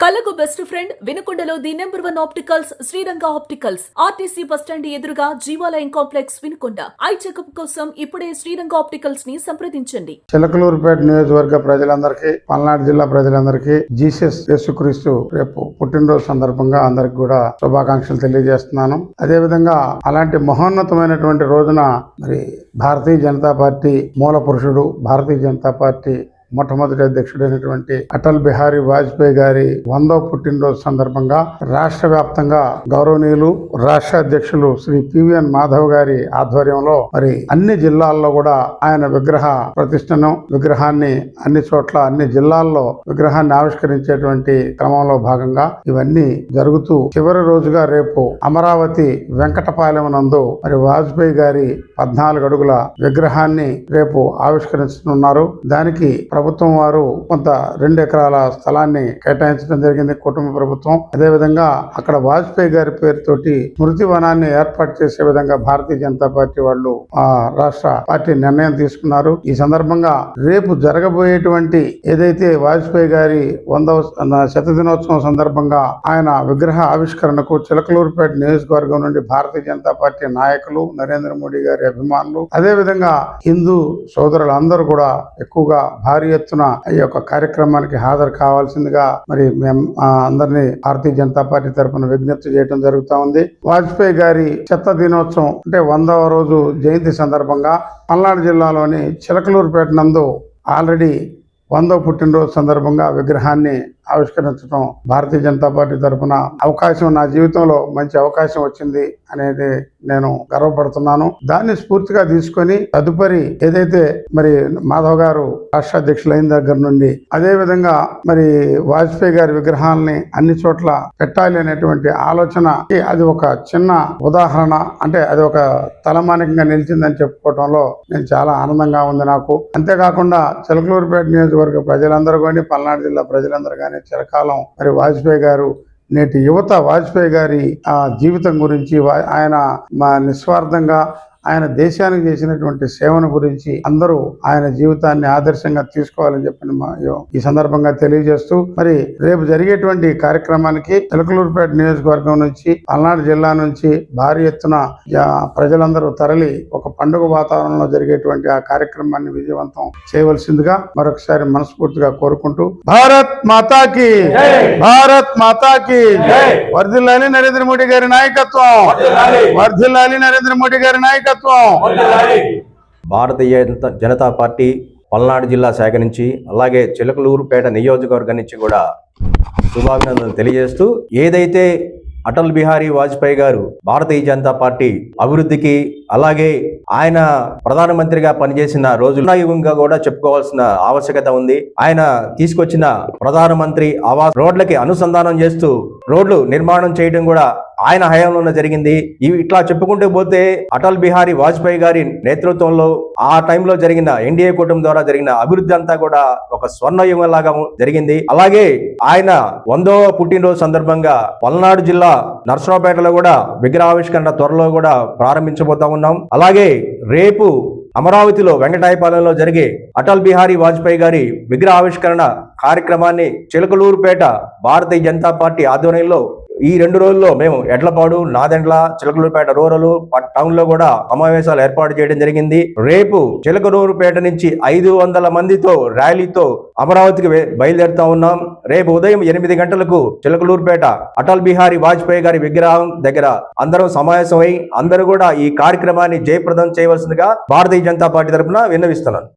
కళ్ళకు best friend వినుకొండలో the number 1 opticals Sriranga opticals RTC bus stand ఎదురుగా Jeevalayam complex Vinukonda. Eye checkup కోసం ఇప్పుడే శ్రీరంగ ఆప్టికల్స్ ని సంప్రదించండి. చిలకలూరుపేట నియోజకవర్గ ప్రజలందరికీ, పల్నాడు జిల్లా ప్రజలందరికీ జీసస్ యేసుక్రీస్తు రేపు పుట్టినరోజు సందర్భంగా అందరికి కూడా శుభాకాంక్షలు తెలియజేస్తున్నాను. అదే విధంగా అలాంటి మహోన్నతమైనటువంటి రోజున మరి భారతీయ జనతా పార్టీ మూల పురుషుడు, భారతీయ జనతా పార్టీ మొట్టమొదటి అధ్యక్షుడైనటువంటి అటల్ బిహారీ వాజ్పేయి గారి 100వ పుట్టినరోజు సందర్భంగా రాష్ట్ర వ్యాప్తంగా గౌరవనీయులు రాష్ట్ర అధ్యక్షులు శ్రీ పివిఎన్ మాధవ్ గారి ఆధ్వర్యంలో మరి అన్ని జిల్లాల్లో కూడా ఆయన విగ్రహాన్ని అన్ని చోట్ల అన్ని జిల్లాల్లో విగ్రహాన్ని ఆవిష్కరించేటువంటి క్రమంలో భాగంగా ఇవన్నీ జరుగుతూ చివరి రోజుగా రేపు అమరావతి వెంకటపాలెం నందు మరి వాజ్పేయి గారి 14 అడుగుల విగ్రహాన్ని రేపు ఆవిష్కరించనున్నారు. దానికి ప్రభుత్వం వారు కొంత 2 ఎకరాల స్థలాన్ని కేటాయించడం జరిగింది, కుటుంబ ప్రభుత్వం. అదే విధంగా అక్కడ వాజ్పేయి గారి పేరుతోటి స్మృతి వనాన్ని ఏర్పాటు చేసే విధంగా భారతీయ జనతా పార్టీ వాళ్ళు రాష్ట్ర పార్టీ నిర్ణయం తీసుకున్నారు. ఈ సందర్భంగా రేపు జరగబోయేటువంటి ఏదైతే వాజ్పేయి గారి 100వ శతదినోత్సవం సందర్భంగా ఆయన విగ్రహ ఆవిష్కరణకు చిలకలూరుపేట నియోజకవర్గం నుండి భారతీయ జనతా పార్టీ నాయకులు, నరేంద్ర మోడీ గారి అభిమానులు, అదే విధంగా హిందూ సోదరులందరూ కూడా ఎక్కువగా భారీ ఎత్తున ఈ యొక్క కార్యక్రమానికి హాజరు కావాల్సిందిగా మరి మేము అందరినీ భారతీయ జనతా పార్టీ తరఫున విజ్ఞప్తి చేయడం జరుగుతూ ఉంది. వాజ్పేయి గారి శత దినోత్సవం అంటే 100వ రోజు జయంతి సందర్భంగా పల్నాడు జిల్లాలోని చిలకలూరుపేట నందు ఆల్రెడీ 100వ పుట్టినరోజు సందర్భంగా విగ్రహాన్ని ఆవిష్కరించడం భారతీయ జనతా పార్టీ తరఫున అవకాశం, నా జీవితంలో మంచి అవకాశం వచ్చింది అనేది నేను గర్వపడుతున్నాను. దాన్ని స్ఫూర్తిగా తీసుకొని తదుపరి ఏదైతే మరి మాధవ్ గారు రాష్ట్ర అధ్యక్షులైన దగ్గర నుండి అదే విధంగా మరి వాజ్పేయి గారి విగ్రహాలని అన్ని చోట్ల పెట్టాలి అనేటువంటి ఆలోచనకి అది ఒక చిన్న ఉదాహరణ, అంటే అది ఒక తలమానికంగా నిలిచిందని చెప్పుకోవడంలో నేను చాలా ఆనందంగా ఉంది నాకు. అంతేకాకుండా చిలకలూరుపేట నియోజకవర్గ ప్రజలందరూ కానీ, పల్నాడు జిల్లా ప్రజలందరూ కానీ చిరకాలం మరి వాజ్పేయి గారు, నేటి యువత వాజ్పేయి గారి జీవితం గురించి, ఆయన నిస్వార్థంగా ఆయన దేశానికి చేసినటువంటి సేవను గురించి అందరూ ఆయన జీవితాన్ని ఆదర్శంగా తీసుకోవాలని చెప్పి ఈ సందర్భంగా తెలియజేస్తూ మరి రేపు జరిగేటువంటి కార్యక్రమానికి చిలకలూరుపేట నియోజకవర్గం నుంచి, పల్నాడు జిల్లా నుంచి భారీ ఎత్తున ప్రజలందరూ తరలి ఒక పండుగ వాతావరణంలో జరిగేటువంటి ఆ కార్యక్రమాన్ని విజయవంతం చేయవలసిందిగా మరొకసారి మనస్ఫూర్తిగా కోరుకుంటూ భారత్ మాతాకి, భారత్ మాతాకి వర్ధిల్లాలి నరేంద్ర మోడీ గారి నాయకత్వం, వర్ధిల్లాలి నరేంద్ర మోడీ గారి నాయకత్వం. భారతీయ జనతా పార్టీ పల్నాడు జిల్లా శాఖ నుంచి, అలాగే చిలకలూరుపేట నియోజకవర్గం నుంచి కూడా శుభాభినందనలు తెలియజేస్తూ, ఏదైతే అటల్ బిహారీ వాజ్పేయి గారు భారతీయ జనతా పార్టీ అభివృద్ధికి, అలాగే ఆయన ప్రధానమంత్రిగా పనిచేసిన రోజుగా కూడా చెప్పుకోవాల్సిన ఆవశ్యకత ఉంది. ఆయన తీసుకొచ్చిన ప్రధానమంత్రి ఆవాస్ రోడ్లకి అనుసంధానం చేస్తూ రోడ్లు నిర్మాణం చేయడం కూడా ఆయన హయాంలోనే జరిగింది. ఇవి ఇట్లా చెప్పుకుంటూ పోతే అటల్ బిహారీ వాజ్పేయి గారి నేతృత్వంలో ఆ టైంలో జరిగిన ఎన్డీఏ కూటమి ద్వారా జరిగిన అభివృద్ధి అంతా కూడా ఒక స్వర్ణయుగం లాగా జరిగింది. అలాగే ఆయన 100వ పుట్టినరోజు సందర్భంగా పల్నాడు జిల్లా నర్సరావుపేటలో కూడా విగ్రహావిష్కరణ త్వరలో కూడా ప్రారంభించబోతా ఉన్నాం. అలాగే రేపు అమరావతిలో వెంకటాయపాలెంలో జరిగే అటల్ బిహారీ వాజ్పేయి గారి విగ్రహావిష్కరణ కార్యక్రమాన్ని చిలకలూరుపేట భారతీయ జనతా పార్టీ ఆధ్వర్యంలో ఈ 2 రోజుల్లో మేము ఎడ్లపాడు, నాదెండ్ల, చిలకలూరుపేట రూరల్ టౌన్ లో కూడా సమావేశాలు ఏర్పాటు చేయడం జరిగింది. రేపు చిలకలూరుపేట నుంచి 500 మందితో ర్యాలీతో అమరావతికి బయలుదేరుతా ఉన్నాం. రేపు ఉదయం 8 గంటలకు చిలకలూరుపేట అటల్ బిహారీ వాజ్పేయి గారి విగ్రహం దగ్గర అందరం సమావేశమై అందరూ కూడా ఈ కార్యక్రమాన్ని జయప్రదం చేయవలసిందిగా భారతీయ జనతా పార్టీ తరఫున విన్నవిస్తున్నాను.